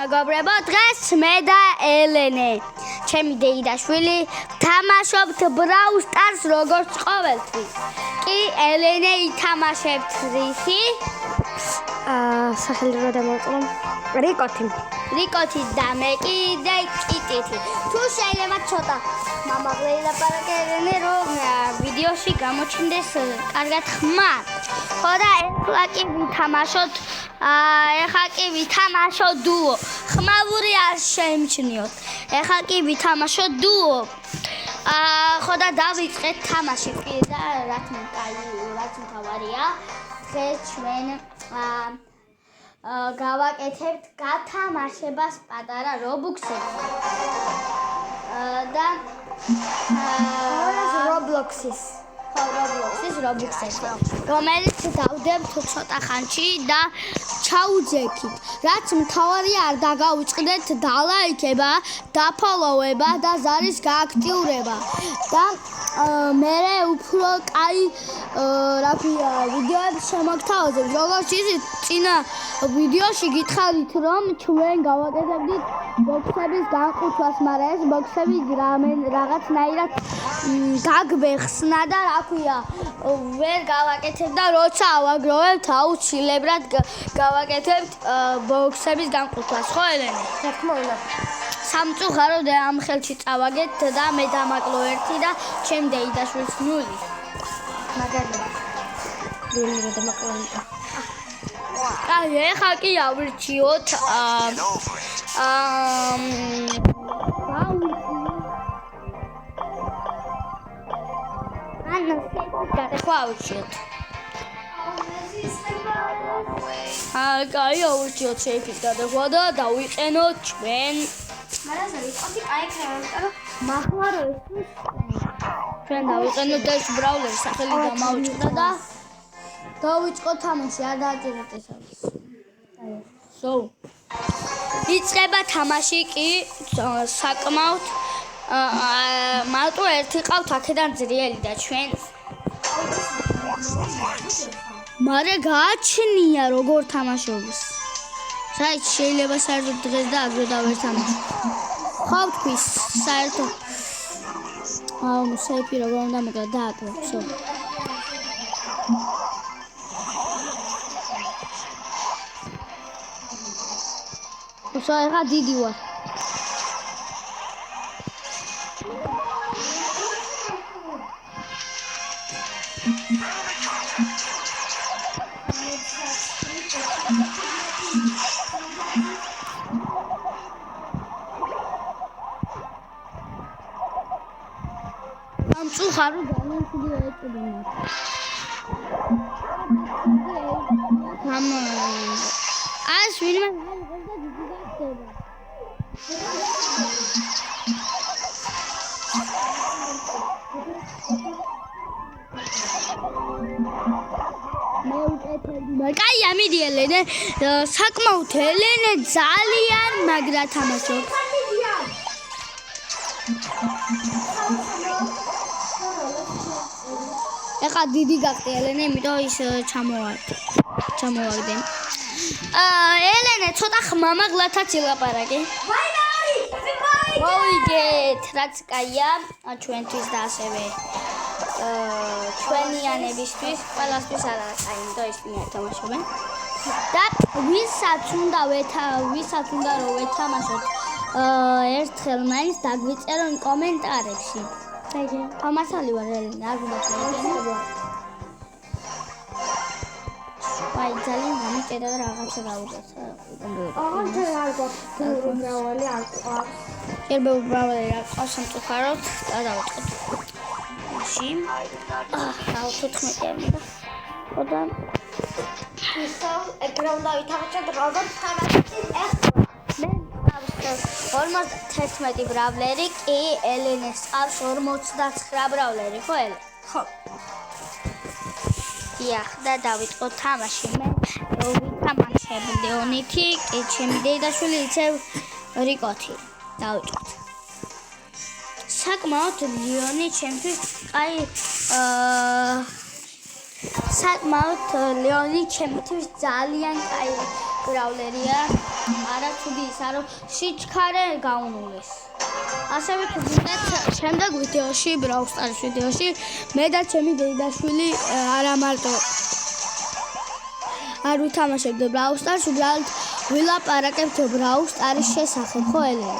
მეგობრებო, დღეს მე და ელენე, ჩემი დეიდაშვილი, თამაშობთ Brawl Stars როგორც ყოველთვის. კი ელენე ითამაშებთ რისი? სახელი რა დამოვიწყო? რიკოთი და მე კიდე კიტითი. თუ შეიძლება ცოტა მამაღლე ილაპარაკე ელენე, რომ ვიდეოში გამოჩნდეს კარგად ხმა. ხო და ეხლა კი ვითამაშოთ ეხლა კი ვითამაშოთ დუო. ხმავური არ შეიმჩნიოთ. ეხლა კი ვითამაშოთ დუო. ხო და დავიწყეთ თამაში და რაც მთავარია, დღეს ჩვენ გავაკეთებთ გათამაშებას პატარა რობუქსებს. და Roblox-ის რობუქსები, რომელიც დავდებთ ცოტა ხანში და ჩაუძექით. რაც მთავარია არ დაგავიწყდეთ დალაიქება, დაფოლოვება და ზარის გააქტიურება. და მე უფრო კაი ვიდეოებს შემოგთავაზებ. როგორც იცით, წინა ვიდეოში გითხარით, რომ ჩვენ გავაკეთებდით ბოქსების განყუთვას, მაგრამ ეს ბოქსები რაღაცნაირად გაგბეხსნა და რა ქვია, ვერ გავაკეთებ და როცა ავაგროვებთ, აუცილებლად გავაკეთებთ ბოქსების განყუთვას, ხო ელენე? თქმა უნდა. სამწუხაროდ ამ ხელში წავაგეთ და მე დამაკლო 1 და ჩემ დეიდაშვილს 0. მაგარია. ლული დამაკლო. ეხლა კი ავირჩიოთ გავირჩიოთ. კაი ავირჩიოთ შეიფის გადახვა და დავიყენოთ ჩვენ. მაგრამ რიკოთი კაი ხარ, მახმარო ის. ჩვენ დავიყენოთ ეს ბრაულერი სახელი გამოვიწყდა და დავიწყოთ თამაში, არ დააჭირეთ ეს არის. იწყება თამაში კი საკმაოდ მარტო ერთი ყავთ აქედან ძლიერი და ჩვენ მარე გააჩნია როგორ თამაშობს. საერთოდ შეიძლება საერთოდ დღეს და აგრე დავერთამაშო. ხო თქვის საერთოდ საიფი როგორ უნდა მოკლა დააკლო. ეხლა დიდი ვარ. სამწუხარო ძალიან ხუდი ეწოდება. ას ვინმე გაიგოს და დიდი გახდება. მე უკეთებდი. კაი ამიდი ელენე, საკმაოდ ელენე ძალიან მაგრა თამაშობს. ეხლა დიდი გახდი ელენე, იმიტომ ის ჩამოვაგდენ. ელენე ცოტა ხმამაღლათაც ილაპარაკე. მოვიგეთ, რაც კაია ჩვენთვის და ასევე ჩვენიანებისთვის, ყველასთვის არ არის კაი, იმიტომ ისინი არ თამაშობენ. და ვისაც უნდა რომ ვეთამაშოთ ერთხელ მაინც დაგვიწერონ კომენტარებში. ამასალი ვარ ელენე, არ გინდა აი ძალიან გამიჭერა და რაღაცა გავუძახ. არ გვაქვს მრავალი არ გვაქვს. ერბე მრავალი არ ყავს სამწუხაროდ და დავიწყოთ. მაში 14-ი და ხოდა ისო ეკრანდა ვითამაშოთ როგორც თამაში ეხლა. მე 51 ბრავლერი კი ელენეს ყავს 59 ბრავლერი, ხო ელენე? ხო. და დავიწყოთ თამაში. მე ვითამაშებ ლეონითი, ჩემი დეიდაშვილი იცევ რიკოთი. დავიწყოთ. საკმაოდ ლეონი ჩემთვის კაი საკმაოდ ლეონი ჩემთვის ძალიან კაი ბრავლერია. არა ცუდი ისა რომ სიჩქარე გაუნულეს. ასევე თუ გინდათ შემდეგ ვიდეოში Brawl Stars ვიდეოში მე და ჩემი დეიდაშვილი არა მარტო არ ვითამაშებთ Brawl Stars, უბრალოდ ვილაპარაკებთ Brawl Stars შესახებ, ხო ელენე?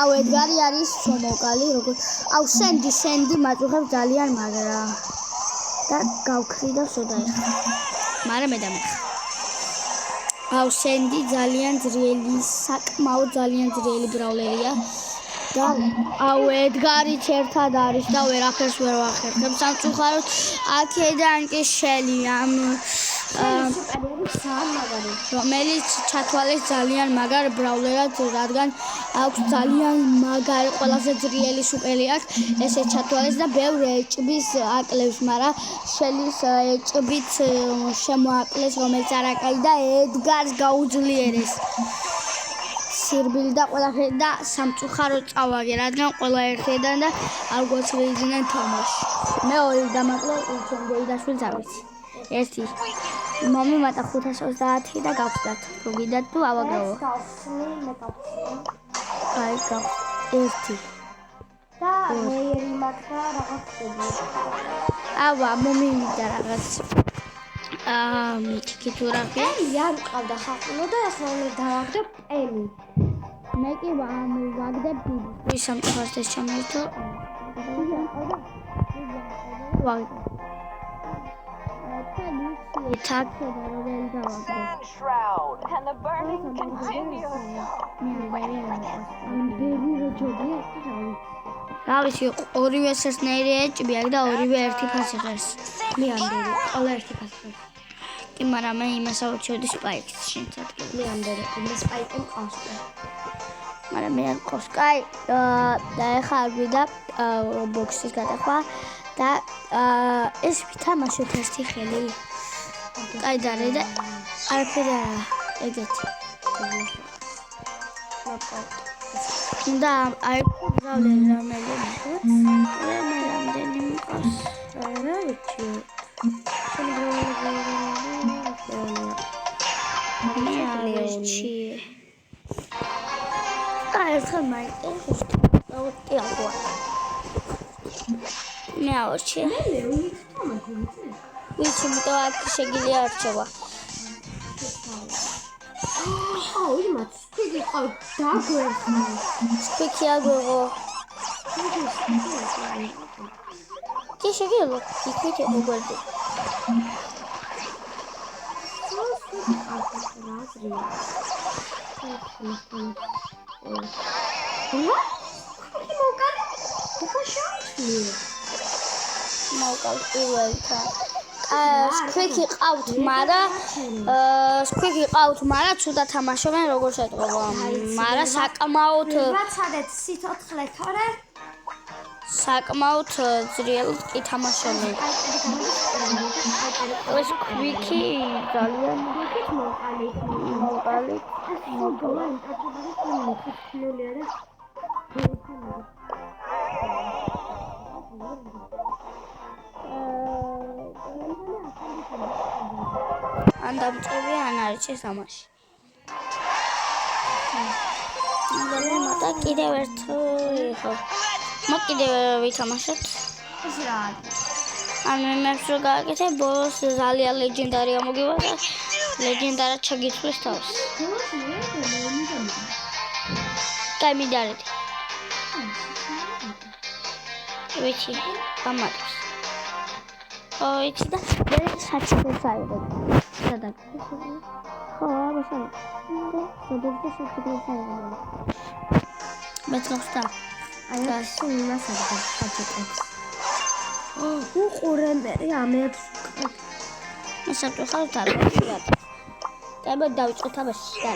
აუ ედგარი არის ჩომოკალი, როგორ აუ სენდი მაწუხებს ძალიან მაგრა. და გავქრი და სოდა ეხლა. მაგრამ მე და მე. აუ სენდი ძალიან ძლიერი, საკმაოდ ძალიან ძლიერი ბრაულერია. და აუ ედგარიც ერთად არის და ვერაფერს ვერ ვახერხებ. სამწუხაროდ აქედან კი შელი ამ რომელიც ჩათვალეს ძალიან მაგარ ბრაულერად, რადგან აქვს ძალიან მაგარი, ყველაზე ძლიერი სუპერი აქვს, ესე ჩათვალეს და ბევრ ჭბის აკლებს, მაგრამ შელის ჭბით შემოაკლეს, რომელიც არაკალი და ედგარს გაუძლიერეს. სირბილი და ყველაფერი და სამწუხაროდ წავაგე, რადგან ყველა ერთიდან და არ გვაძლევდნენ თამაში. მეორე დამაკლე ჩემ დეიდაშვილს ავიცი. ერთი მომიმატა 530 და გავხდათ. თუ გიდათ თუ ავაგროვო. აი გავ ერთი. და მეერი მაგდა რაღაც ხდება. ავა მომიმიტა რაღაც. მითი თურაფია. არ ყავდა ხაყლო და ახლა უნდა დავაგდო პენი. მე კი ვაგდებ დიდი. ვისამ ხარდეს ჩამოერთო. ვაგდებ. Shroud and the burning continues. გავისი ორივე სესნერი ეჭბი აქ და ორივე ერთი ფასი ღერს. მე ამდენი, ყველა ერთი ფასი ღერს. კი, მაგრამ მე იმას ავუჩევდი სპაიკს შენც ადგილ. მე ამდენი, მე სპაიკი მყავს. მაგრამ მე არ მყავს. კაი, და ეხლა არ გვიდა ბოქსის გადახვა და ეს ვითამაშოთ ერთი ხელი. კაი დარე და არაფერი არა, ეგეთი. და აი ბრაულერი რამდენი მყავს? რა ვიცი. აი ერთხელ მაინტერესებს და აღვა. მე ავარჩი. ვიცი, იმიტომ აქ შეგიძლია არჩევა. აუ, იმათ, სკვიგი ყავ დაგვერხა. სკვიკი აგოღო. კი შეგიძლია, იქით მოგვერდი. მოვკავთ პირველთან. სკვიკი ყავთ, მაგრამ ცუდად თამაშობენ, როგორ შეტყობა. მაგრამ საკმაოდ ვაცადეთ სიცოცხლე თორე საკმაოდ ძლიერ კი თამაშობენ. ეს სკვიკი ძალიან მოყალი. ან დამწევი ან არის ეს ამაში. და მოდა კიდევ ერთ ხო. კიდევ ვითამაშოთ. ეს რა არის? ან მე მერჩო გააკეთე ბოლოს ძალიან ლეგენდარია მოგივა და ლეგენდარად ჩაგიცვლის თავს. კაი მიდარეთ. ვიცი, გამატებს. ვიცი და მე საჩუქრს აიღებ. სადაც. ხო, ამასაა. და საჩუქრს აიღებ. მეცხოვსა. აი ეს იმას არის საჩუქრს. უყურე მე ამებს. მე საჩუქრს აიღებ. და დავიწყოთ ამაში და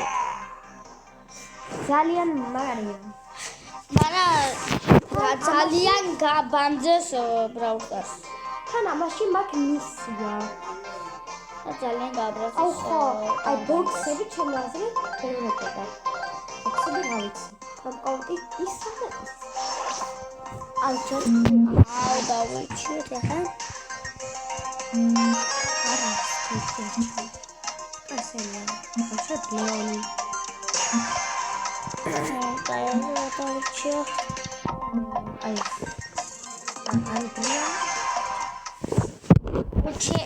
ძალიან მაგარია. მაგრამ ძალიან გაბანძეს Brawl Stars. თან ამაში მაგ მისია. ძალიან გაბრაზეს. აუ ხო, აი ბოქსები ჩემი აზრით ფერმეტება. ბოქსები რა ვიცი. კონკრეტი ის და ის. აი დავიჩვით ახლა. არა, ესეა. ბავშვად ლეონი. დაიჭიო. აი. ანდრია. უჩე.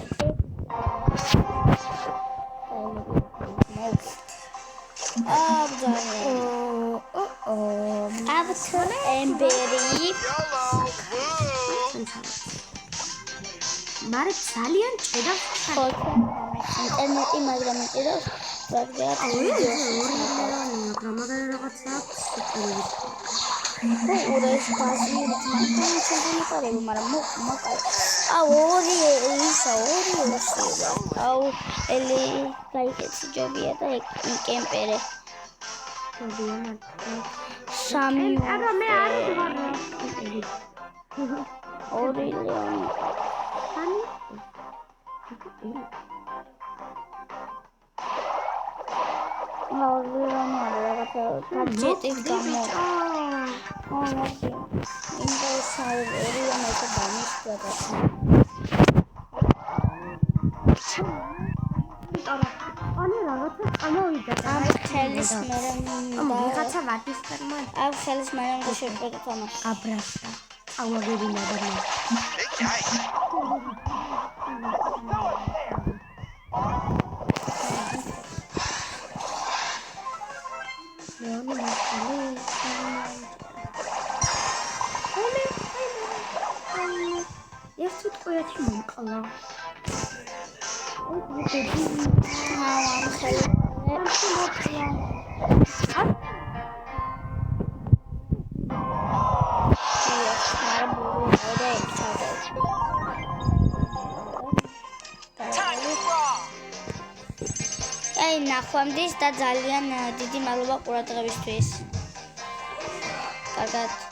აბთო ემბერი. მარე ძალიან ჭედავს ინტერნეტი მაგრამ ჭედავს ზოგადად რაღაცა სუპერი. ურეს ბაზი მაგრამ მოკალ. ორი აუ ელი გაიგეცი ჯობია და კემპერე. სამი აბა მე არ ვარ. ორი ლეონი. Gadgetik kamu. Oh, masih. Ini saya beri yang itu bagus buat aku. Ani რაღაცა ამოვიდა. Ხელის მერე რაღაცა ვატის ფერმა ხელის მერე და შეფერდა თამაში. აბრასა. ავაგებინა და ლეონი მასალი. ერთი ტყუეთი მომკლა. აი ნახვამდის და ძალიან დიდი მადლობა ყურადღებისთვის. კარგად